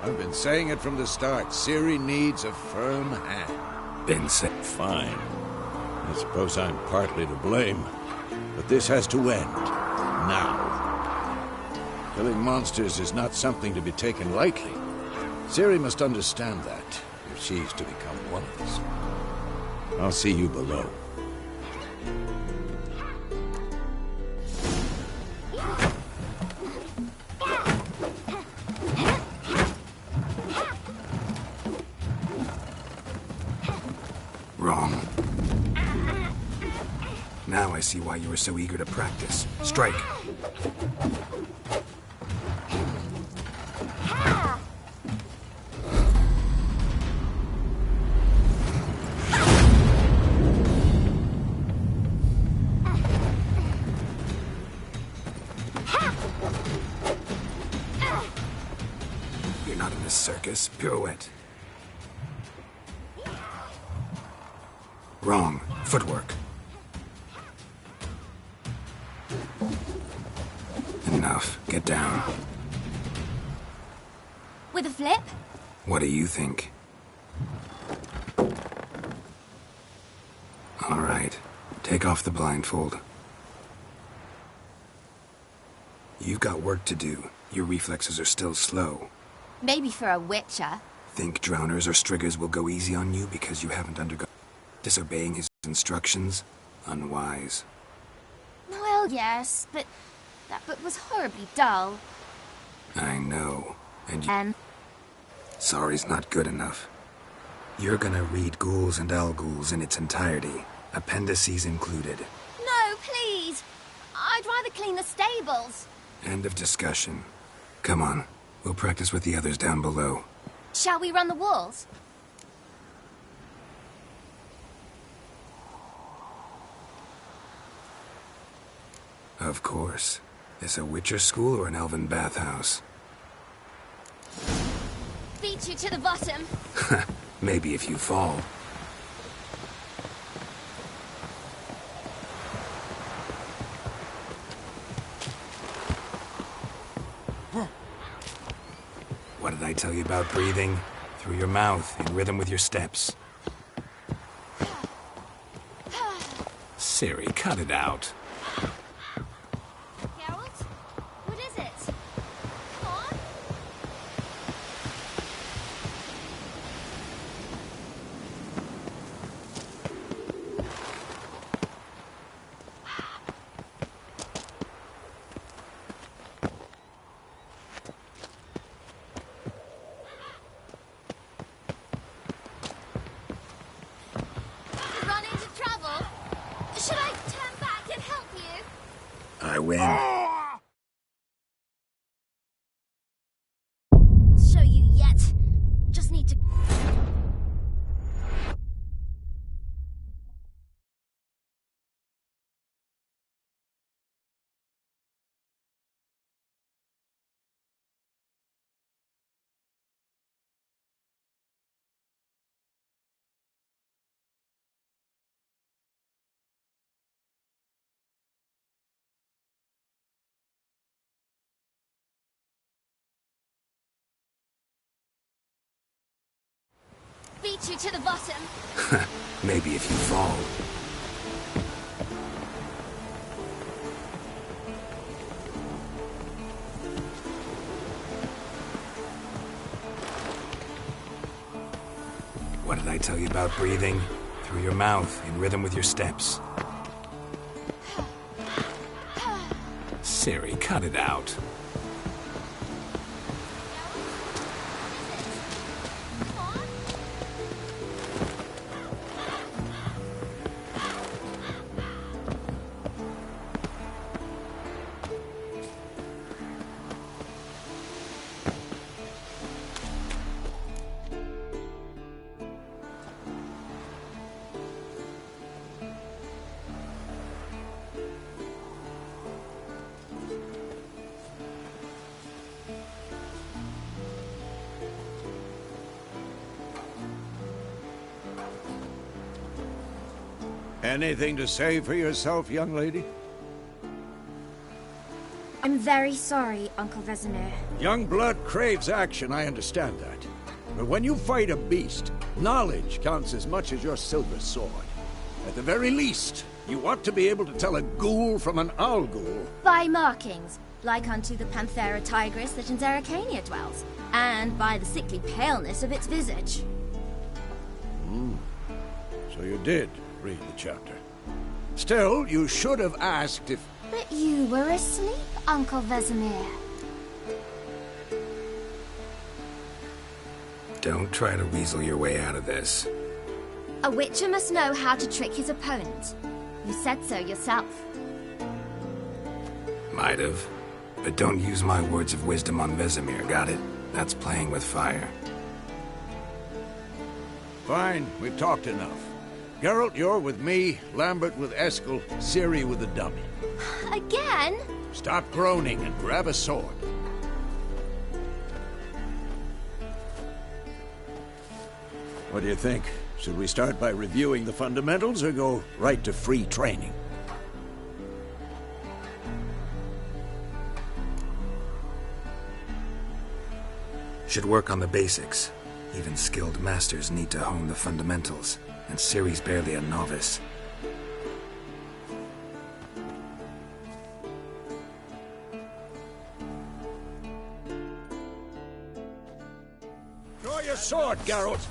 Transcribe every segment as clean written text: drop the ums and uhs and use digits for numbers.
I've been saying it from the start. Ciri needs a firm hand. Been said. Fine. I suppose I'm partly to blame. But this has to end. Now. Killing monsters is not something to be taken lightly. Ciri must understand that, if she's to become one of us. I'll see you below. Wrong. Now I see why you were so eager to practice. Strike. You're not in a circus. Pirouette. Wrong. Footwork. Enough. Get down. With a flip? What do you think? All right. Take off the blindfold. You've got work to do. Your reflexes are still slow. Maybe for a witcher. Think drowners or striggers will go easy on you because you haven't undergone... Disobeying his instructions? Unwise. Well, yes, but that book was horribly dull. I know. And you... And Sorry's not good enough. You're gonna read Ghouls and Al-Ghouls in its entirety. Appendices included. no, please. I'd rather clean the stables. End of discussion. Come on. We'll practice with the others down below. Shall we run the walls? Of course. Is a Witcher school or an elven bathhouse? Beat you to the bottom. Maybe if you fall. What did I tell you about breathing? Through your mouth, in rhythm with your steps. Ciri, cut it out. Geralt? What is it? Come on. Run into trouble? Should I turn back and help you? I win. Show you yet. Just need to... Beat you to the bottom. Maybe if you fall. What did I tell you about breathing? Through your mouth, in rhythm with your steps. Ciri, cut it out. Come on. Anything to say for yourself, young lady? I'm very sorry, Uncle Vesemir. Young blood craves action, I understand that. But when you fight a beast, knowledge counts as much as your silver sword. At the very least, you ought to be able to tell a ghoul from an owl ghoul. By markings, like unto the Panthera tigris that in Zerrikania dwells, and by the sickly paleness of its visage. So you did read the chapter. Still, you should have asked if... But you were asleep, Uncle Vesemir. Don't try to weasel your way out of this. A witcher must know how to trick his opponent. You said so yourself. Might have. But don't use my words of wisdom on Vesemir, got it? That's playing with fire. Fine, we've talked enough. Geralt, you're with me, Lambert with Eskel, Ciri with the dummy. Again? Stop groaning and grab a sword. What do you think? Should we start by reviewing the fundamentals or go right to free training? Should work on the basics. Even skilled masters need to hone the fundamentals, and Ciri's barely a novice. Draw your sword, Geralt!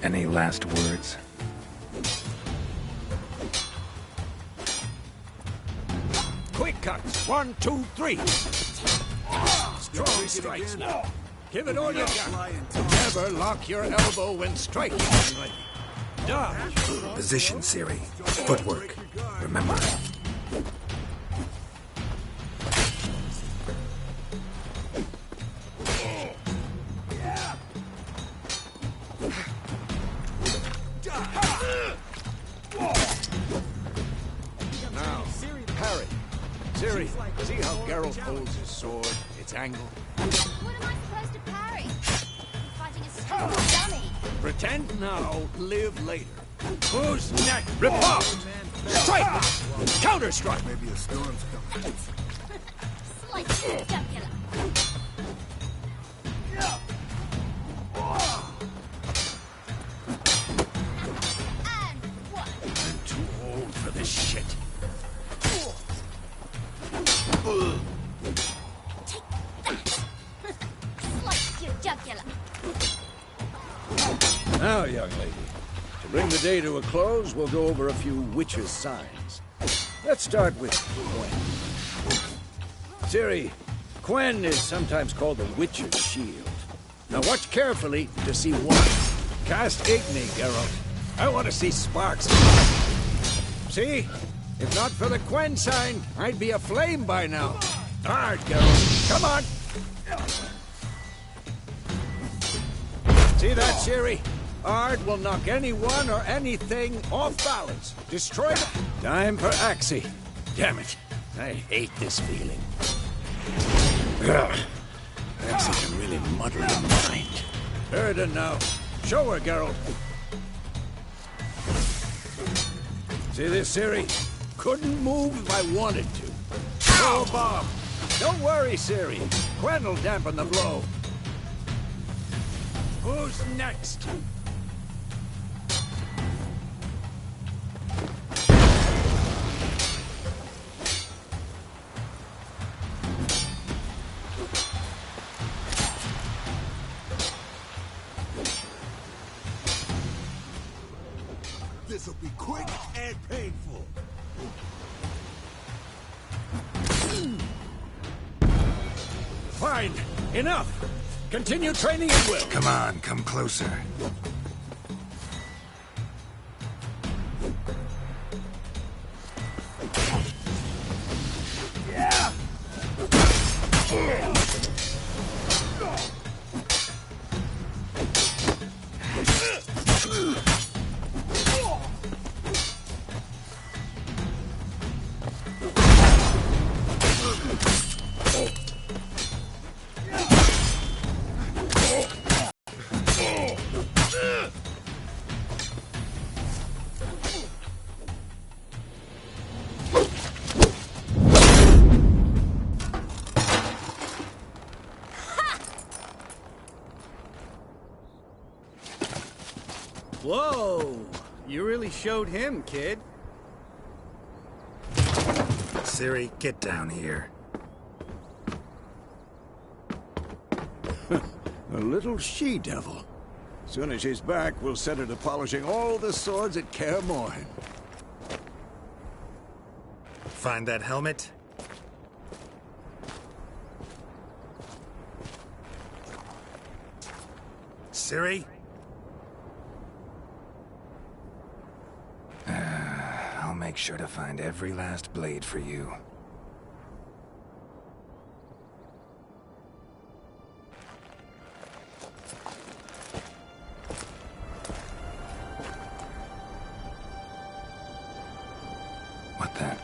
Any last words? Quick cuts! 1, 2, 3! Strong strikes now. Give it all you got. Never lock your elbow when striking, young lady. Dodge! Position, Ciri. Footwork. Remember. Now, parry. Ciri, see how Geralt holds his sword, its angle? What am I supposed to parry? I'm fighting a stupid dummy. Pretend now, live later. Who's next? Riposte! Strike! Counter-strike! Maybe a storm's coming. Slice the jugular. And what? I'm too old for this shit. Slice your jugular. Now, young lady, to bring the day to a close, we'll go over a few witches' signs. Let's start with Quen. Ciri, Quen is sometimes called the witch's shield. Now watch carefully to see one. Cast Igni, Geralt. I want to see sparks. See? If not for the Quen sign, I'd be aflame by now. Hard, Geralt. Come on. See that, Ciri? Ard will knock anyone or anything off balance. Destroy it. Time for Axie. Damn it. I hate this feeling. Ugh. Axie can really muddle your mind. Erden now. Show her, Geralt. See this, Ciri? Couldn't move if I wanted to. Throw a bomb. Don't worry, Ciri. Quen will dampen the blow. Who's next? This'll be quick and painful. Fine. Enough. Continue training at will. Come on, come closer. Whoa! You really showed him, kid. Siri, get down here. A little she-devil. Soon as she's back, we'll set her to polishing all the swords at Kaer Morhen. Find that helmet? Siri? I'll make sure to find every last blade for you. What the?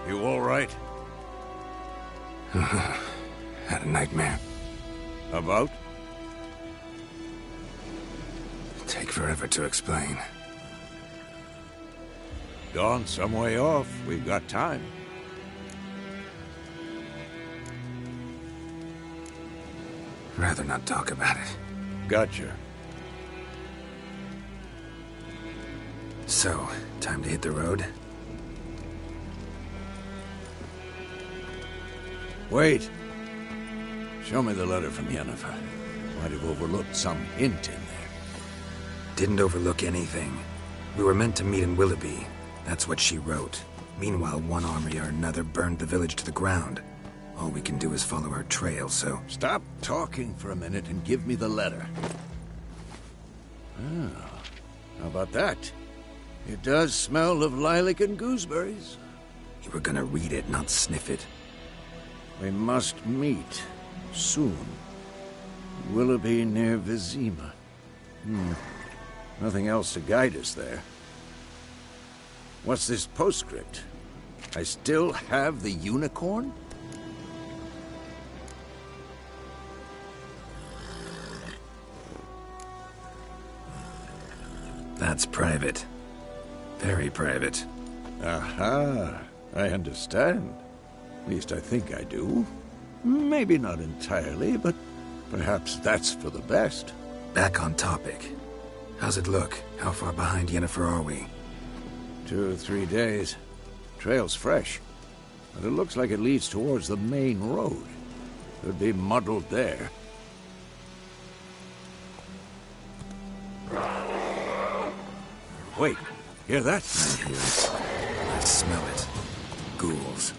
You all right? Had a nightmare. About? Take forever to explain. Dawn's some way off. We've got time. Rather not talk about it. Gotcha. So, time to hit the road? Wait. Show me the letter from Yennefer. Might have overlooked some hint in there. Didn't overlook anything. We were meant to meet in Willoughby. That's what she wrote. Meanwhile, one army or another burned the village to the ground. All we can do is follow her trail, so... Stop talking for a minute and give me the letter. Oh, how about that? It does smell of lilac and gooseberries. You were gonna read it, not sniff it. We must meet. Soon. Willoughby near Vizima. Nothing else to guide us there. What's this postscript? I still have the unicorn? That's private. Very private. Aha, I understand. At least I think I do. Maybe not entirely, but perhaps that's for the best. Back on topic. How's it look? How far behind Yennefer are we? 2 or 3 days. Trail's fresh, but it looks like it leads towards the main road. Could be muddled there. Wait, hear that? I hear it. I smell it. Ghouls.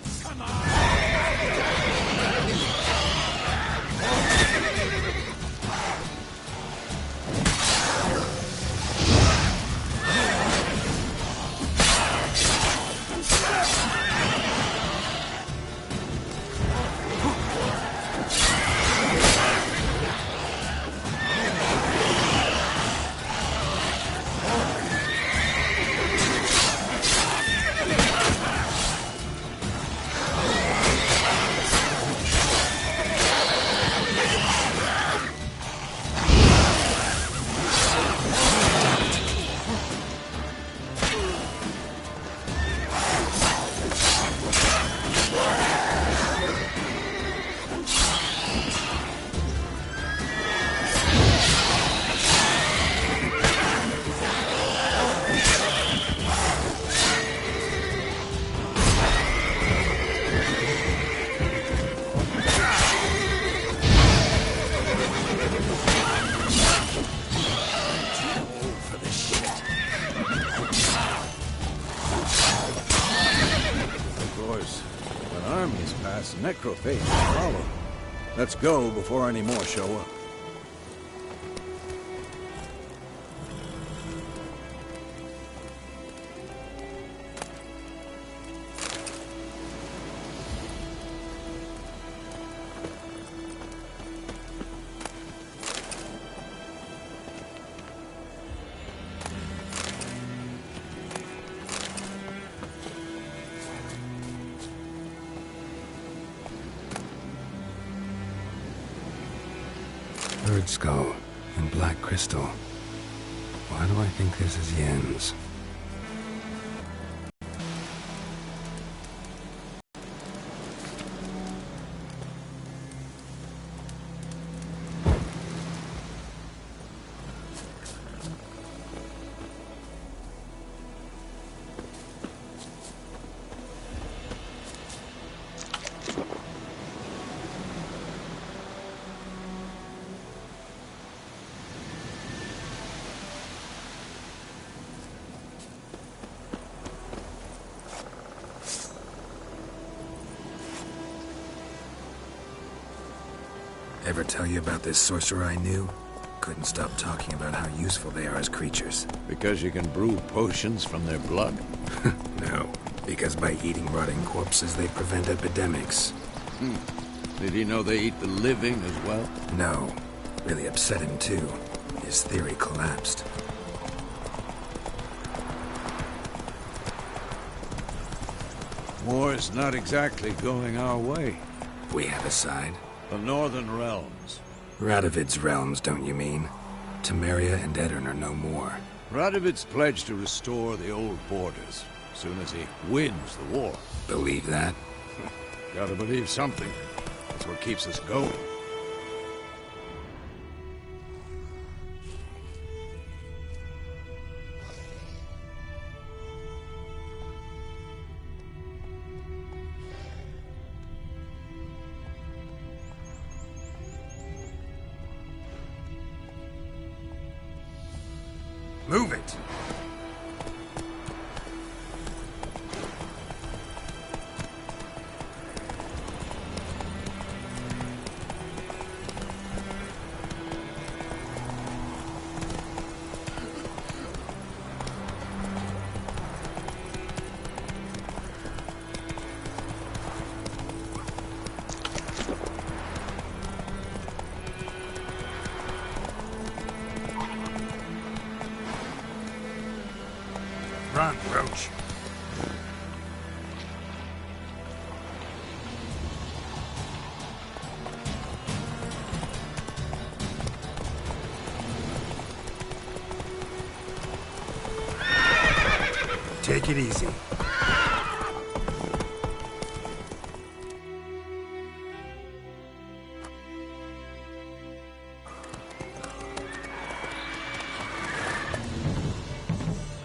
armies pass, necrophages follow. Let's go before any more show up. Bird skull and black crystal. Why do I think this is Yen's? Ever tell you about this sorcerer I knew? Couldn't stop talking about how useful they are as creatures. Because you can brew potions from their blood? No, because by eating rotting corpses they prevent epidemics. Did he know they eat the living as well? No, really upset him too. His theory collapsed. War's not exactly going our way. We have a side. The Northern Realms. Radovid's realms, don't you mean? Temeria and Edirn are no more. Radovid's pledged to restore the old borders, as soon as he wins the war. Believe that? Gotta believe something. That's what keeps us going. Move it! Run, Roach. Take it easy.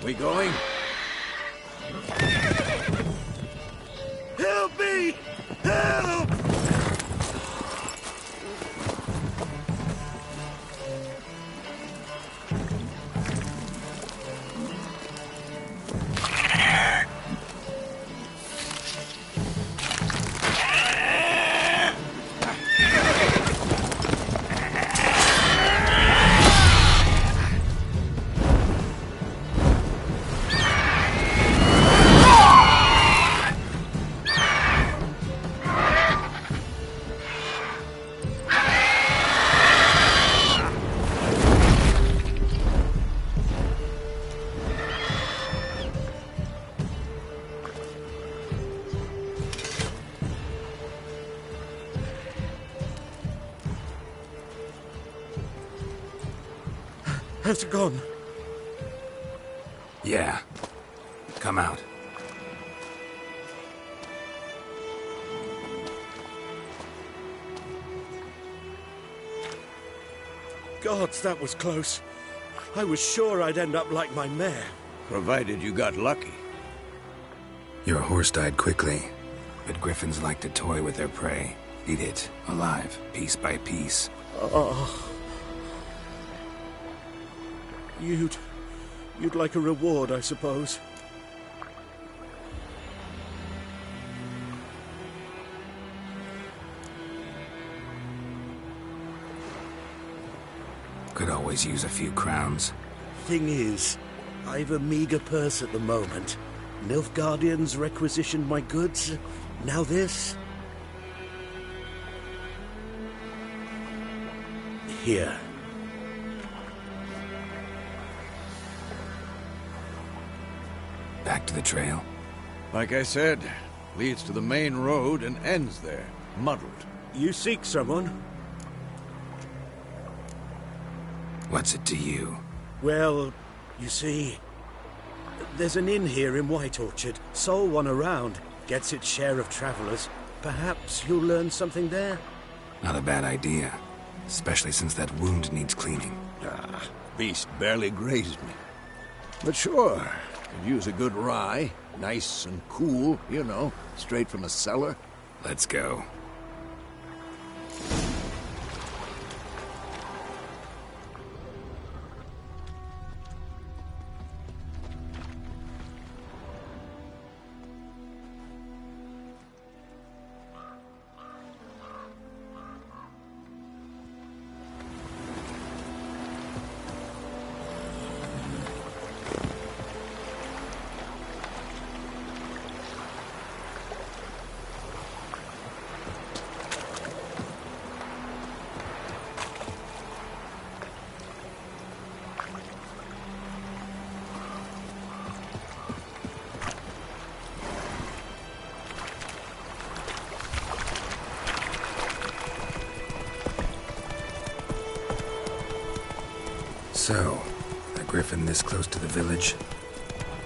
We going? Help me! Help! Has it gone? Yeah. Come out. Gods, that was close. I was sure I'd end up like my mare. Provided you got lucky. Your horse died quickly, but griffins like to toy with their prey. Eat it, alive, piece by piece. Oh. You'd like a reward, I suppose. always use a few crowns. Thing is, I've a meager purse at the moment. Nilfgaardians requisitioned my goods. Now this. Here. Back to the trail? Like I said, leads to the main road and ends there, muddled. You seek someone? What's it to you? Well, you see, there's an inn here in White Orchard. Sole one around. Gets its share of travelers. Perhaps you'll learn something there? Not a bad idea. Especially since that wound needs cleaning. Ah, beast barely grazed me. But sure, could use a good rye. Nice and cool, you know, straight from a cellar. Let's go. So, a griffin this close to the village?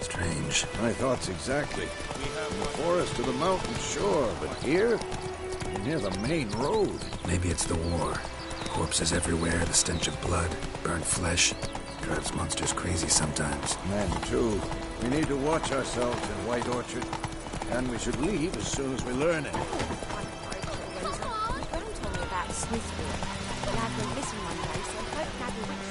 Strange. My thoughts exactly. We have the forest to the mountain, sure, but here? Near the main road. Maybe it's the war. Corpses everywhere, the stench of blood, burnt flesh. Drives monsters crazy sometimes. Men, too. We need to watch ourselves in White Orchard. And we should leave as soon as we learn it. Graham told me about Smithfield. Lad went missing one day, so I hope Dad will reach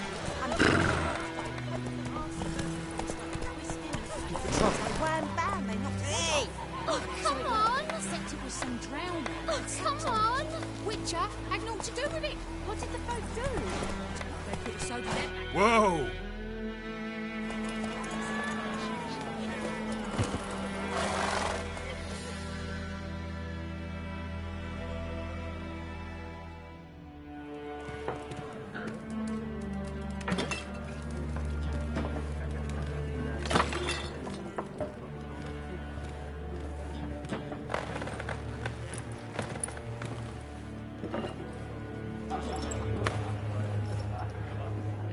Wham bam, they knocked it off. Oh, come on! Except it was some drowning. Oh, come on! Witcher had naught to do with it. What did the folk do? They put soda there. Whoa!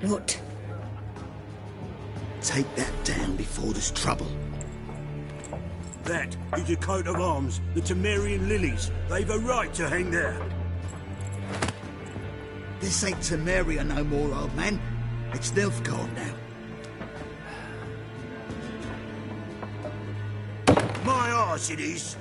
What? Take that down before there's trouble. That is a coat of arms, the Temerian lilies. They've a right to hang there. This ain't Temeria no more, old man. It's Nilfgaard now. My arse it is.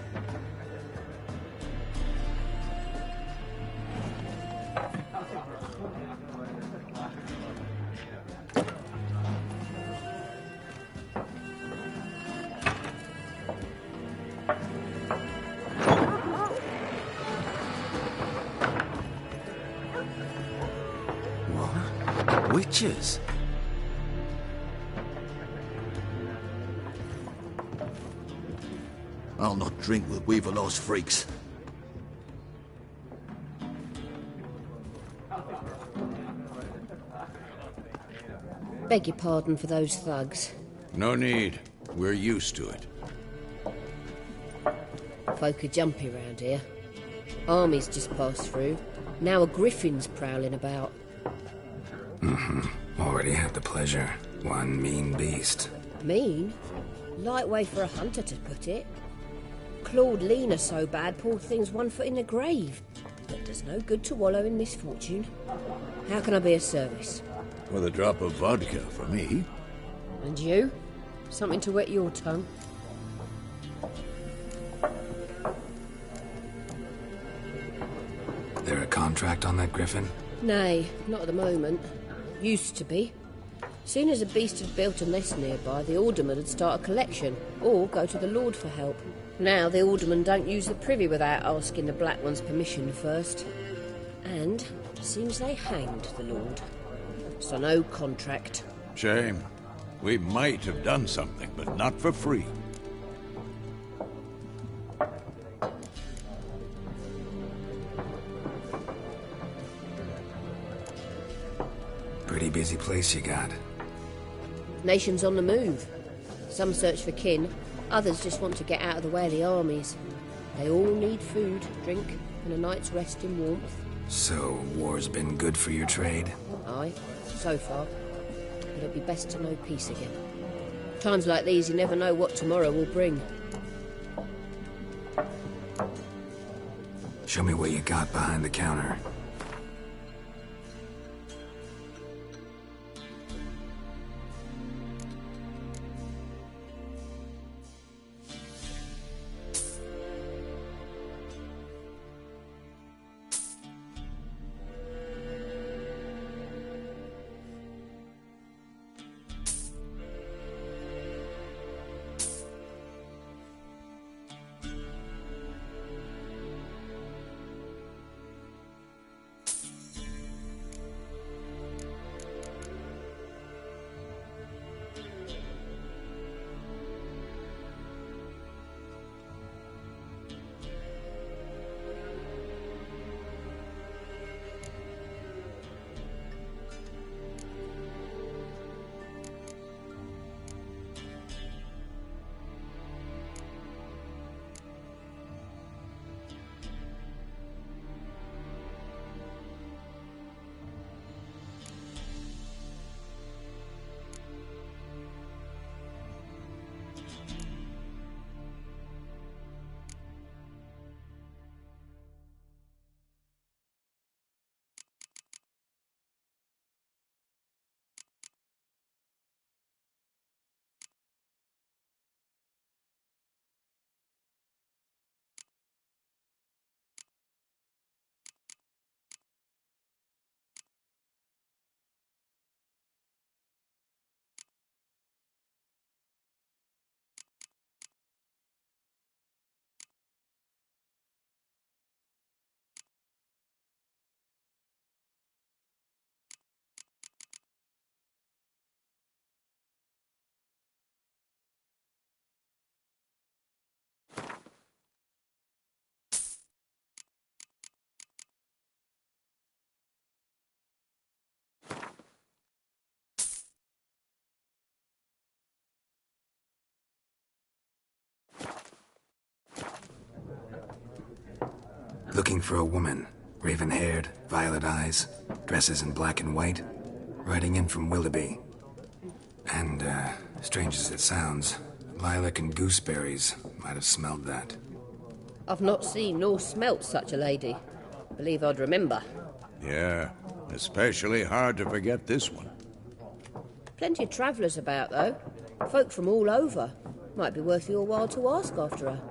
Witches? I'll not drink with Weaver-lost freaks. Beg your pardon for those thugs. No need. We're used to it. Folk are jumpy round here. Armies just passed through. Now a griffin's prowling about. Already had the pleasure. One mean beast. Mean? Light way for a hunter to put it. Clawed Lena so bad, poor thing's 1 foot in the grave. But does no good to wallow in misfortune. How can I be of service? With a drop of vodka for me. And you? Something to wet your tongue? There a contract on that griffin? Nay, not at the moment. Used to be. Soon as a beast had built a nest nearby, the alderman would start a collection, or go to the Lord for help. Now the alderman don't use the privy without asking the Black One's permission first. And seems they hanged the Lord. So no contract. Shame. We might have done something, but not for free. Pretty busy place you got. Nations on the move. Some search for kin, others just want to get out of the way of the armies. They all need food, drink, and a night's rest in warmth. So, war's been good for your trade? Aye, so far. But it'll be best to know peace again. Times like these, you never know what tomorrow will bring. Show me what you got behind the counter. Looking for a woman. Raven-haired, violet eyes, dresses in black and white. Riding in from Willoughby. And, strange as it sounds, lilac and gooseberries might have smelled that. I've not seen nor smelt such a lady. Believe I'd remember. Yeah, especially hard to forget this one. Plenty of travellers about, though. Folk from all over. Might be worth your while to ask after her.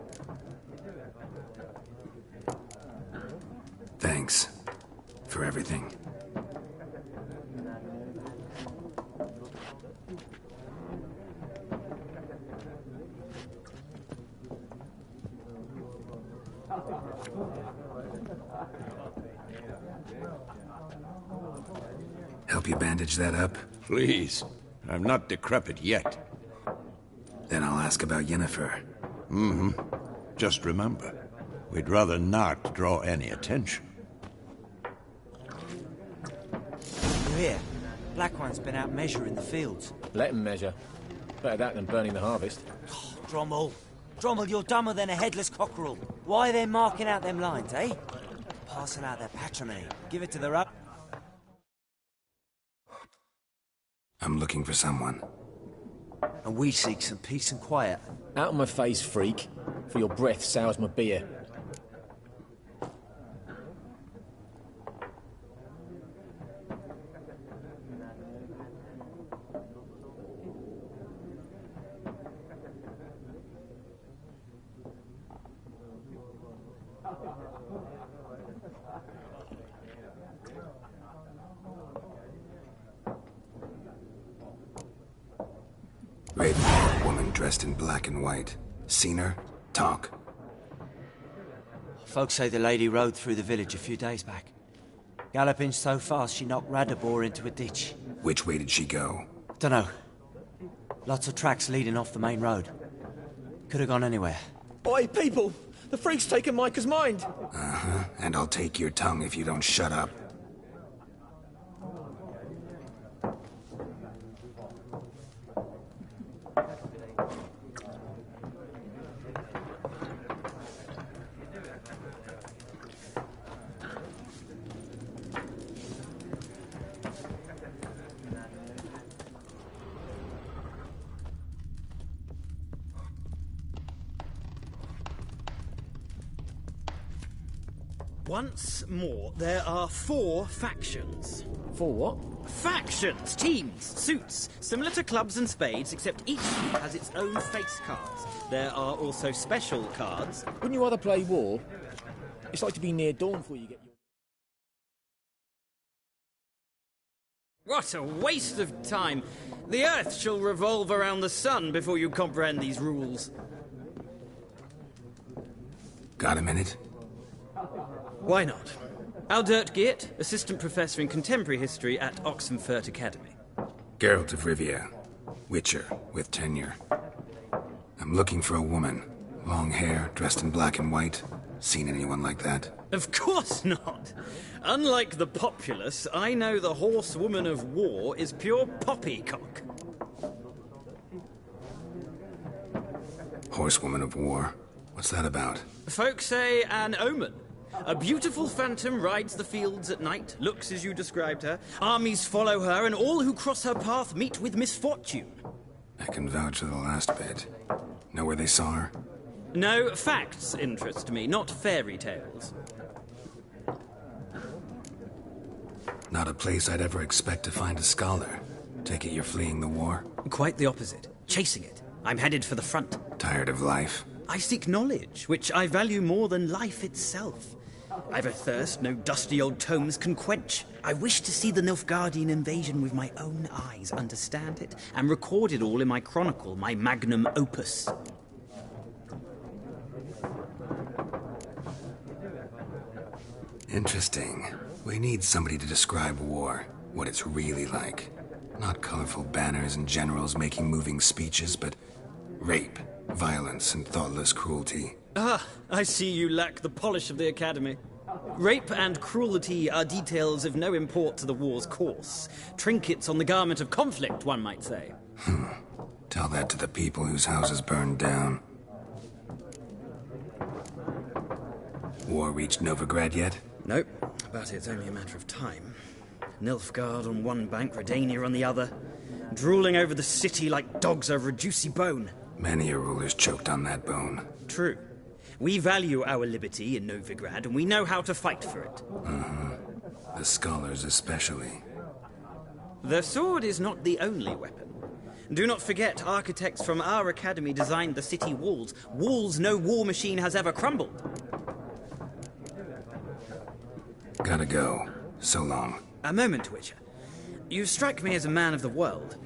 Thanks for everything. Help you bandage that up? Please. I'm not decrepit yet. Then I'll ask about Yennefer. Mm-hmm. Just remember, we'd rather not draw any attention. You hear? Black One's been out measuring the fields. Let him measure. Better that than burning the harvest. Oh, Drommel. Drommel, you're dumber than a headless cockerel. Why are they marking out them lines, eh? Passing out their patrimony. Give it to the rub. I'm looking for someone. And we seek some peace and quiet. Out of my face, freak. For your breath sours my beer. Raven-haired woman dressed in black and white. Seen her? Talk. Folks say the lady rode through the village a few days back. Galloping so fast she knocked Radabor into a ditch. Which way did she go? Dunno. Lots of tracks leading off the main road. Could have gone anywhere. Oi, people! The freak's taken Micah's mind! Uh-huh, and I'll take your tongue if you don't shut up. Once more, there are 4 factions. 4 what? Factions, teams, suits, similar to clubs and spades, except each suit has its own face cards. There are also special cards. Wouldn't you rather play war? It's like to be near dawn before you get your... What a waste of time! The Earth shall revolve around the sun before you comprehend these rules. Got a minute? Why not? Aldert Geert, Assistant Professor in Contemporary History at Oxenfurt Academy. Geralt of Rivia. Witcher, with tenure. I'm looking for a woman. Long hair, dressed in black and white. Seen anyone like that? Of course not! Unlike the populace, I know the horsewoman of war is pure poppycock. Horsewoman of war? What's that about? Folk say an omen. A beautiful phantom rides the fields at night, looks as you described her. Armies follow her, and all who cross her path meet with misfortune. I can vouch for the last bit. Know where they saw her? No, facts interest me, not fairy tales. Not a place I'd ever expect to find a scholar. Take it you're fleeing the war? Quite the opposite. Chasing it. I'm headed for the front. Tired of life? I seek knowledge, which I value more than life itself. I've a thirst no dusty old tomes can quench. I wish to see the Nilfgaardian invasion with my own eyes, understand it, and record it all in my chronicle, my magnum opus. Interesting. We need somebody to describe war, what it's really like. Not colorful banners and generals making moving speeches, but rape, violence, and thoughtless cruelty. Ah, I see you lack the polish of the Academy. Rape and cruelty are details of no import to the war's course. Trinkets on the garment of conflict, one might say. Tell that to the people whose houses burned down. War reached Novigrad yet? Nope, but it's only a matter of time. Nilfgaard on one bank, Redania on the other, drooling over the city like dogs over a juicy bone. Many a ruler's choked on that bone. True. We value our liberty in Novigrad, and we know how to fight for it. The scholars especially. The sword is not the only weapon. Do not forget, architects from our academy designed the city walls. Walls no war machine has ever crumbled. Gotta go. So long. A moment, Witcher. You strike me as a man of the world.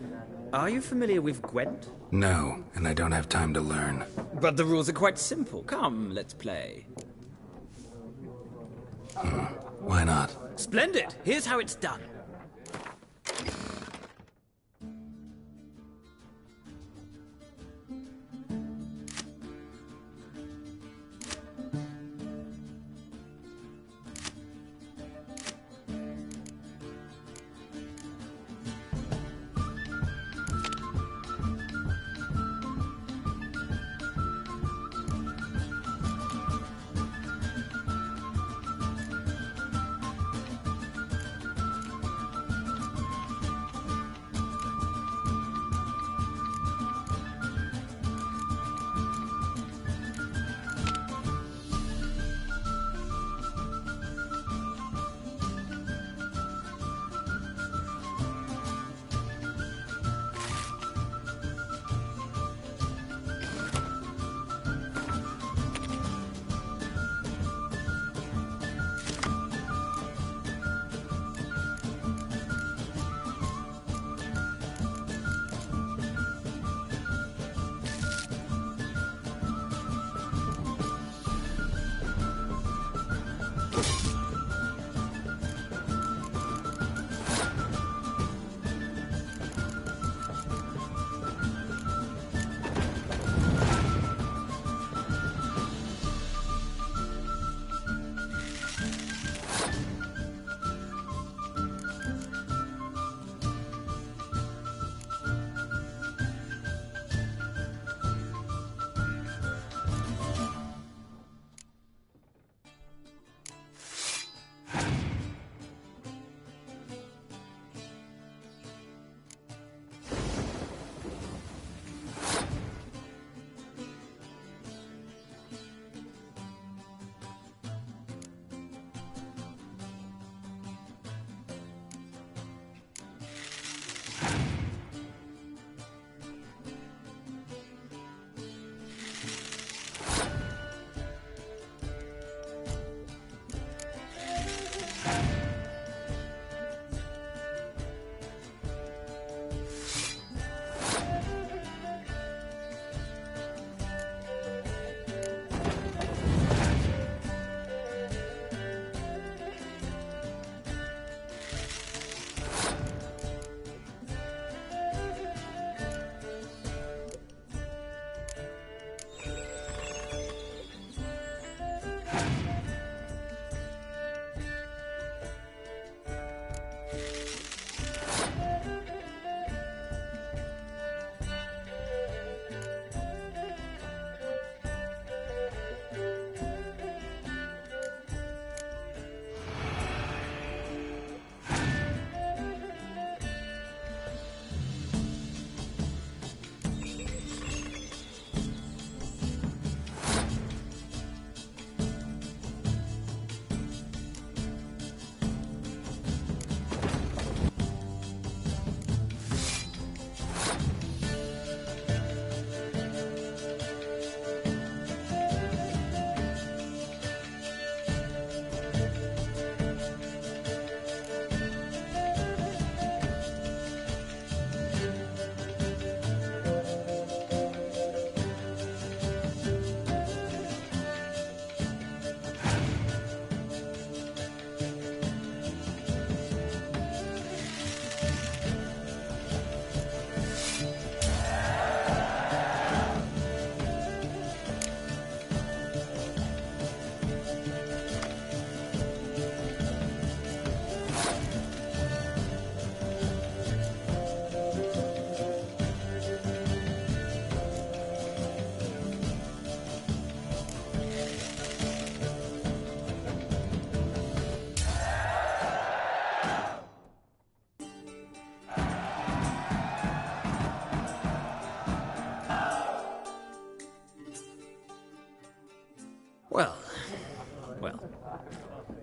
Are you familiar with Gwent? No, and I don't have time to learn. But the rules are quite simple. Come, let's play. Why not? Splendid! Here's how it's done.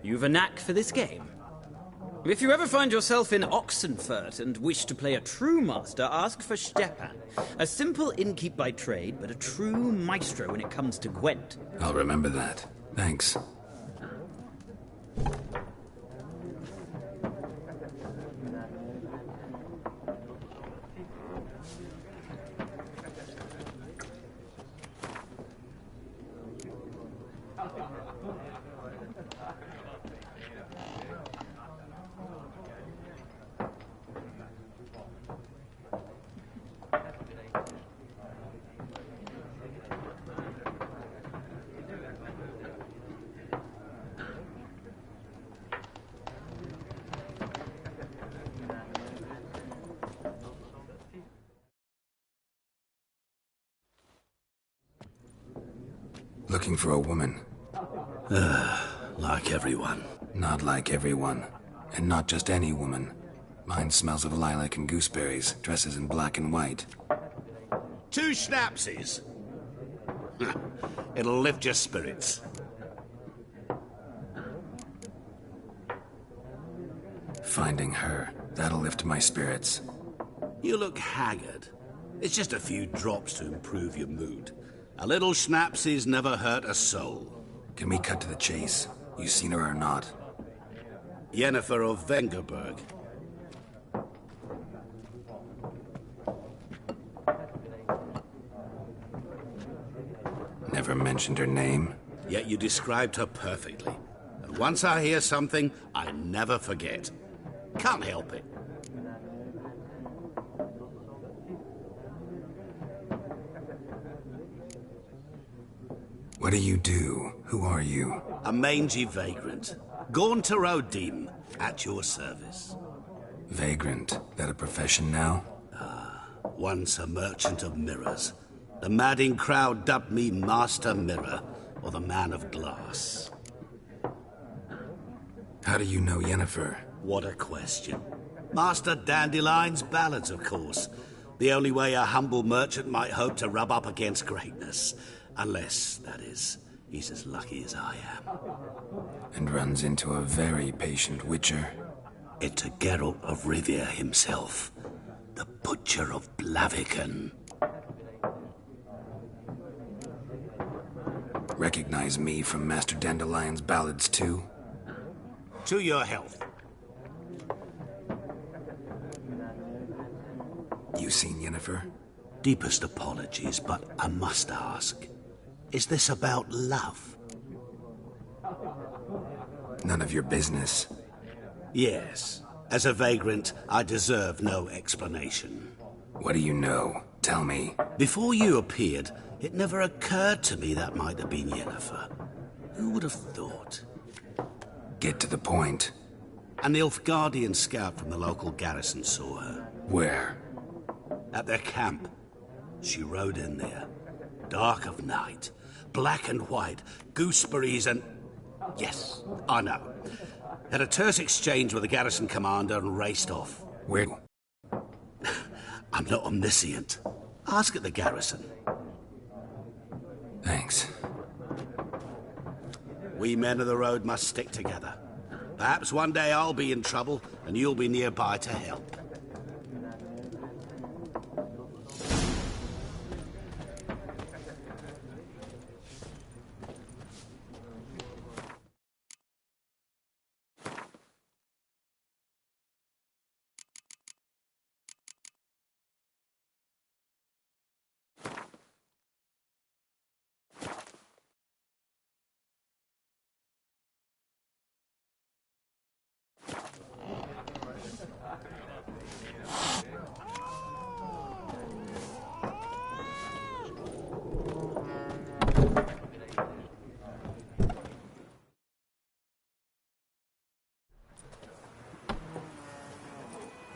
You've a knack for this game. If you ever find yourself in Oxenfurt and wish to play a true master, ask for Stepan. A simple innkeep by trade, but a true maestro when it comes to Gwent. I'll remember that. Thanks. Looking for a woman. Like everyone. Not like everyone. And not just any woman. Mine smells of lilac and gooseberries, dresses in black and white. 2 schnapsies. It'll lift your spirits. Finding her, that'll lift my spirits. You look haggard. It's just a few drops to improve your mood. A little schnapsies never hurt a soul. Can we cut to the chase? You seen her or not? Yennefer of Vengerberg. Never mentioned her name? Yet you described her perfectly. And once I hear something, I never forget. Can't help it. What do you do? Who are you? A mangy vagrant. Gone to Rodim, at your service. Vagrant? That a profession now? Once a merchant of mirrors. The madding crowd dubbed me Master Mirror, or the Man of Glass. How do you know Yennefer? What a question. Master Dandelion's ballads, of course. The only way a humble merchant might hope to rub up against greatness. Unless, that is, he's as lucky as I am. And runs into a very patient witcher. It's a Geralt of Rivia himself. The Butcher of Blaviken. Recognize me from Master Dandelion's ballads, too? To your health. You seen Yennefer? Deepest apologies, but I must ask. Is this about love? None of your business. Yes. As a vagrant, I deserve no explanation. What do you know? Tell me. Before you appeared, it never occurred to me that might have been Yennefer. Who would have thought? Get to the point. A Nilfgaardian scout from the local garrison saw her. Where? At their camp. She rode in there. Dark of night. Black and white. Gooseberries and... Yes, I know. Had a terse exchange with the garrison commander and raced off. Where? I'm not omniscient. Ask at the garrison. Thanks. We men of the road must stick together. Perhaps one day I'll be in trouble and you'll be nearby to help.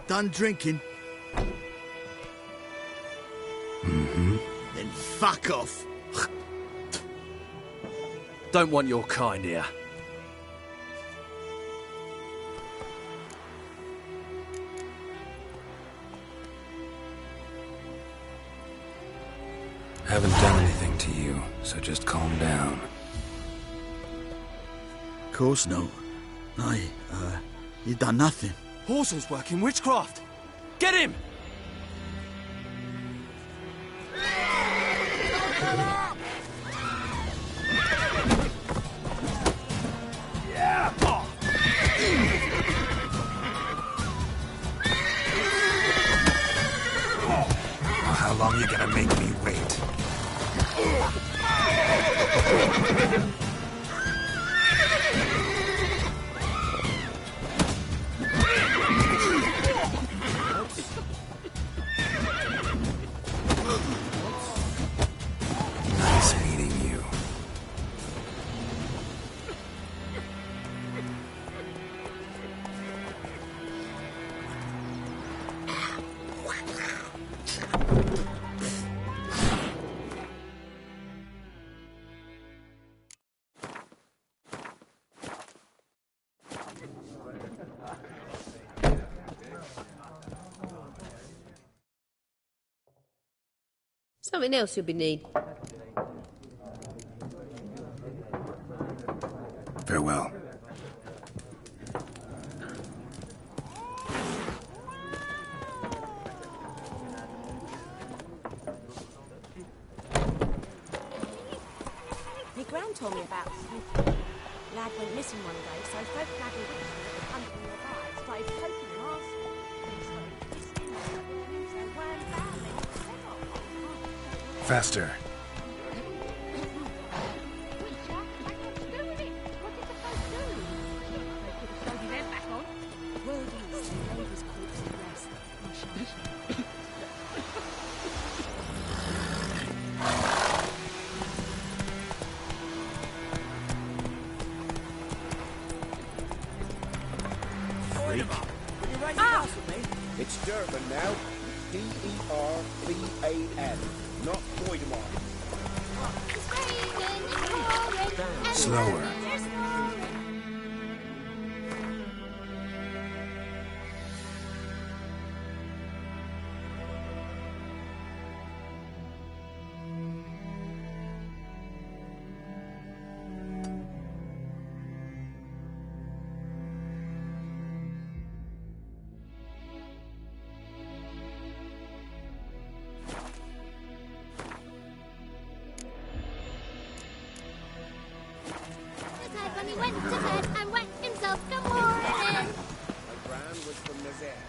Done drinking? Mm-hmm. Then fuck off. Don't want your kind here. Haven't done anything to you, so just calm down. Course not. He done nothing. Horson's working witchcraft. Get him! How long you gonna make me wait? Nice meeting you. Something else you'll be need. Farewell. My gran told me about Hottie. Lad went missing one day, so folk gathered with him at the company in the bar and started poking him asking. Faster. It's Durban now. D-E-R-B-A-N. Not Voidemar. Slower. When he went to bed and wet himself, good morning. My gran was from Nazare.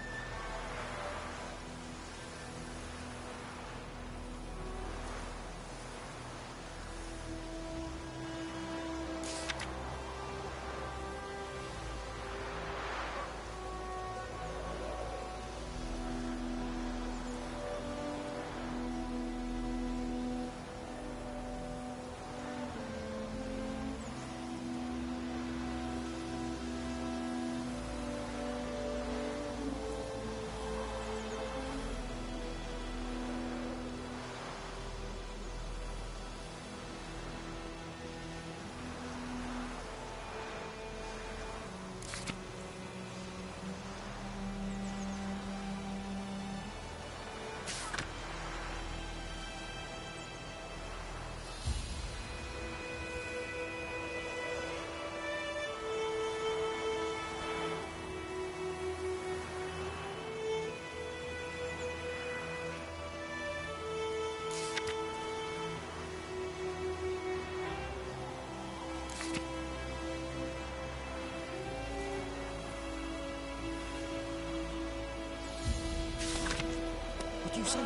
What do you say?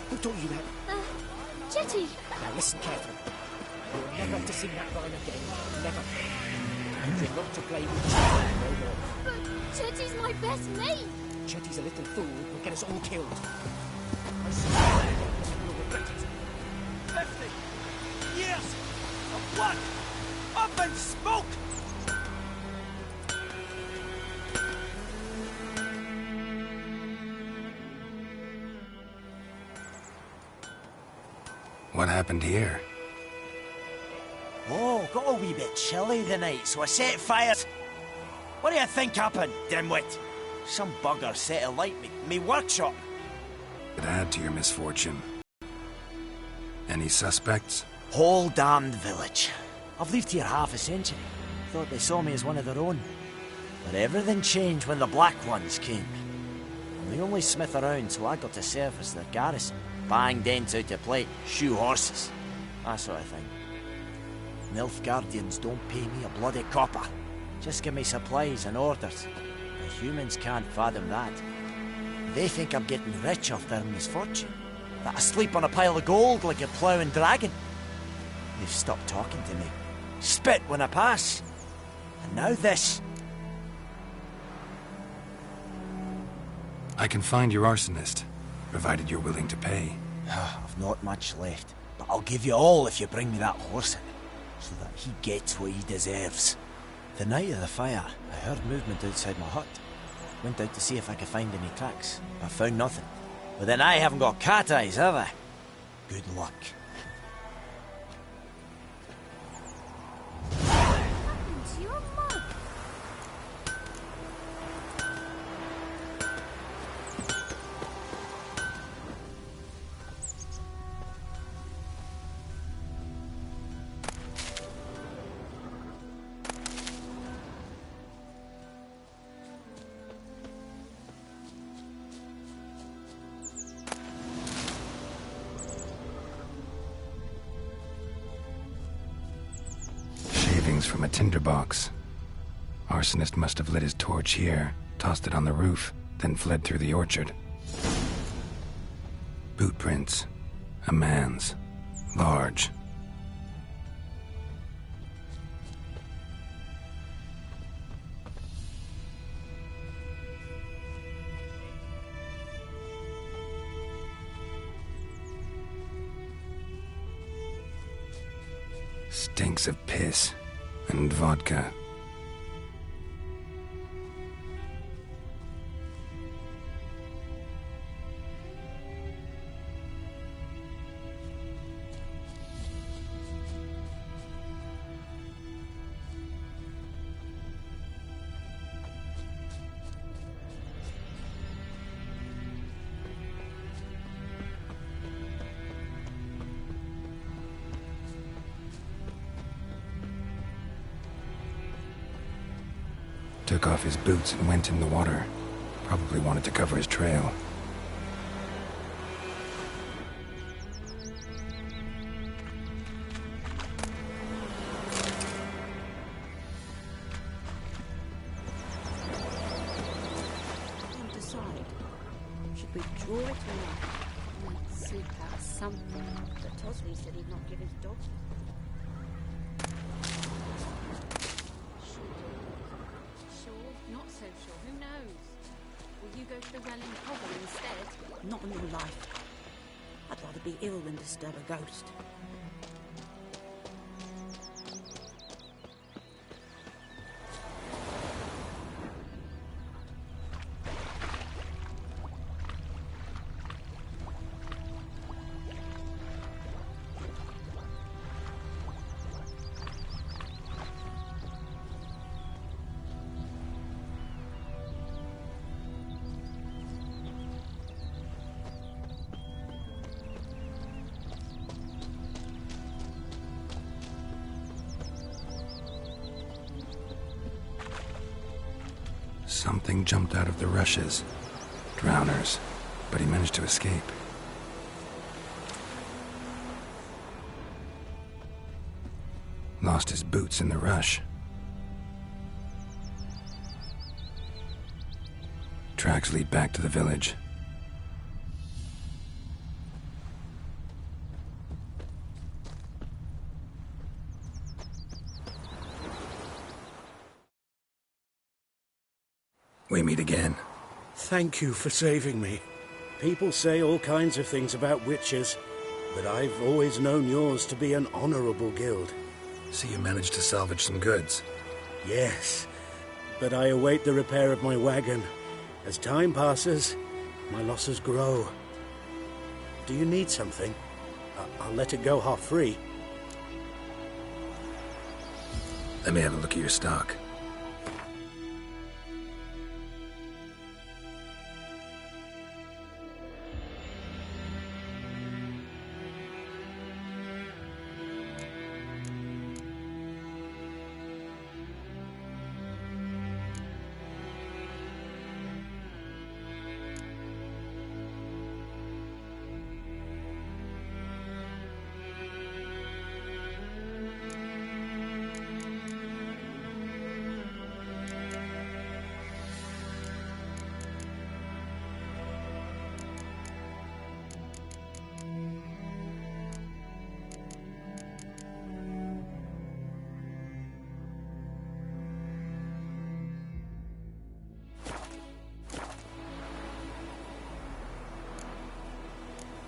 Who taught you that? Jetty. Now listen carefully. You'll never have to sing that rhyme again. Never. You're not to play with Chetty no more. But Jetty's my best mate. Chetty's a little fool who'll get us all killed. I swear you'll regret it. Lefty! Yes! A what? Up and smoke! What happened here? Oh, got a wee bit chilly tonight, so I set fire. What do you think happened, dimwit? Some bugger set alight me workshop. Could add to your misfortune. Any suspects? Whole damned village. I've lived here half a century. Thought they saw me as one of their own. But everything changed when the Black Ones came. I'm the only smith around, so I got to service their garrison. Bang dents out of plate, shoe horses, that sort of thing. Nilfgaardians don't pay me a bloody copper. Just give me supplies and orders. The humans can't fathom that. They think I'm getting rich off their misfortune. That I sleep on a pile of gold like a ploughing dragon. They've stopped talking to me. Spit when I pass. And now this. I can find your arsonist, provided you're willing to pay. I've not much left, but I'll give you all if you bring me that horse in, so that he gets what he deserves. The night of the fire, I heard movement outside my hut. Went out to see if I could find any tracks, but found nothing. But then I haven't got cat eyes, have I? Good luck. What happened to your mug? From a tinderbox. Arsonist must have lit his torch here, tossed it on the roof, then fled through the orchard. Boot prints. A man's. Large. Stinks of piss. And vodka. Took off his boots and went in the water. Probably wanted to cover his trail. Can't decide. Should we draw it or not? Might sleep out something. But Tosley said he'd not give his dog. Not so sure. Who knows? Will you go to the Welling Hovel instead? Not in your life. I'd rather be ill than disturb a ghost. Something jumped out of the rushes. Drowners. But he managed to escape. Lost his boots in the rush. Tracks lead back to the village. We meet again. Thank you for saving me. People say all kinds of things about witches, but I've always known yours to be an honorable guild. So you managed to salvage some goods? Yes, but I await the repair of my wagon. As time passes, my losses grow. Do you need something? I'll let it go half-free. Let me have a look at your stock.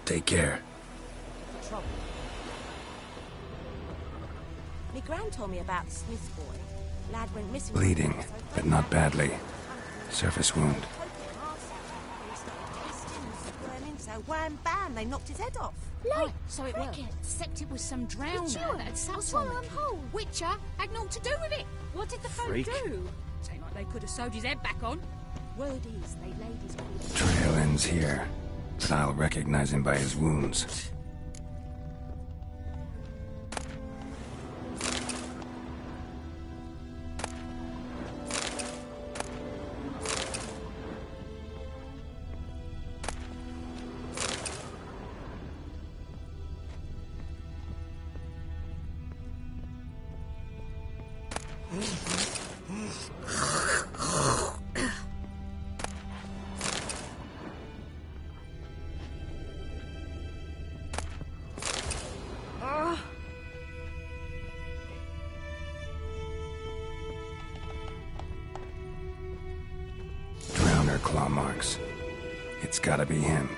Take care. My gran told me about the Smith's boy. Lad went missing. Bleeding, but not badly. Surface wound. So wham bam, they knocked his head off. Right, so it worked. Except it was some drowner that had sat on him whole. Witcher had naught to do with it. What did the folk Freak. do? Seemed like they could have sewed his head back on. Word is, they laid his body. Trail ends here, but I'll recognize him by his wounds. Drowner claw marks. It's gotta be him.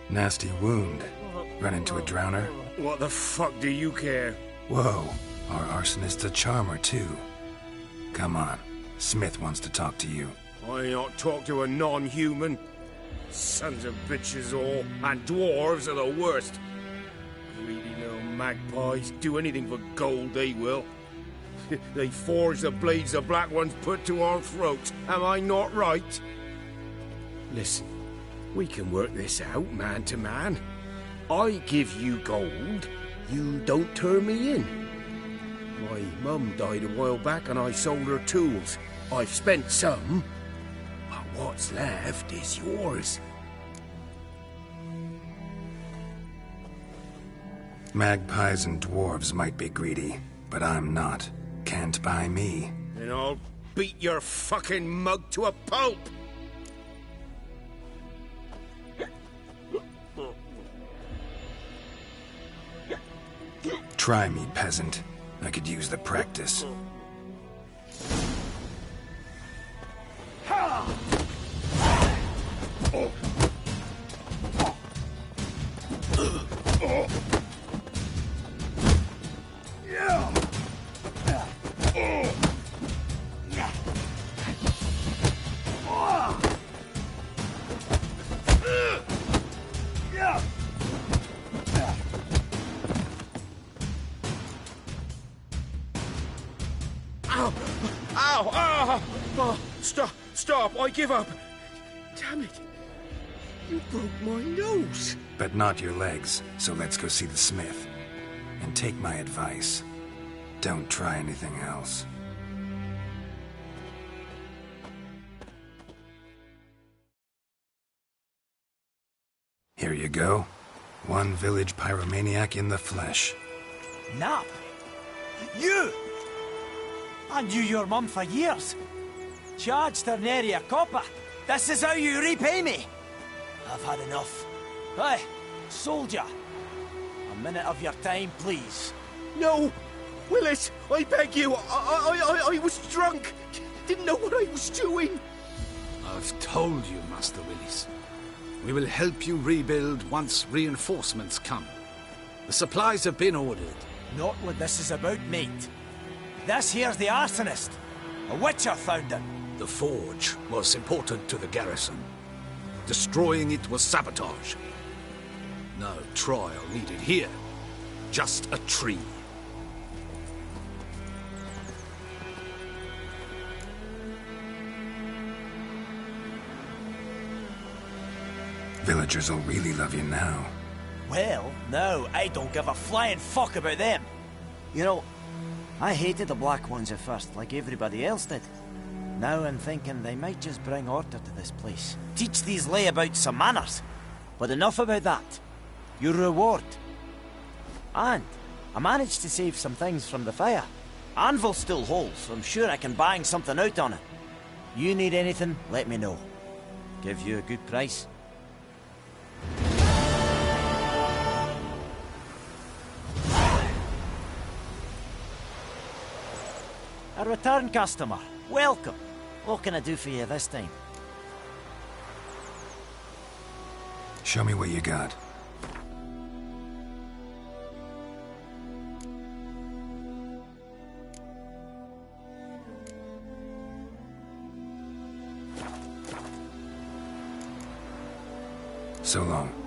Nasty wound. Run into a drowner? What the fuck do you care? Whoa, our arsonist's a charmer too. Come on, Smith wants to talk to you. I not talk to a non-human. Sons of bitches all, and dwarves are the worst. Greedy little magpies, do anything for gold, they will. They forge the blades the black ones put to our throats. Am I not right? Listen, we can work this out, man to man. I give you gold, you don't turn me in. My mum died a while back and I sold her tools. I've spent some, but what's left is yours. Magpies and dwarves might be greedy, but I'm not. Can't buy me. And I'll beat your fucking mug to a pulp! Try me, peasant. I could use the practice. Ow! Ow! Ow! Oh, stop! I give up! Damn it! You broke my nose! But not your legs, so let's go see the smith. And take my advice. Don't try anything else. Here you go. One village pyromaniac in the flesh. Nap? You! I knew your mum for years. Charged her nary a copper. This is how you repay me. I've had enough. Hey, soldier. A minute of your time, please. No! Willis, I beg you! I was drunk! Didn't know what I was doing! I've told you, Master Willis. We will help you rebuild once reinforcements come. The supplies have been ordered. Not what this is about, mate. This here's the arsonist. A witcher found him. The forge was important to the garrison. Destroying it was sabotage. No trial needed here. Just a tree. Villagers will really love you now. Well, no, I don't give a flying fuck about them. You know, I hated the Black Ones at first, like everybody else did. Now I'm thinking they might just bring order to this place. Teach these layabouts some manners. But enough about that. Your reward. And I managed to save some things from the fire. Anvil still holds, so I'm sure I can bang something out on it. You need anything, let me know. Give you a good price. A return customer. Welcome. What can I do for you this time? Show me what you got. So long.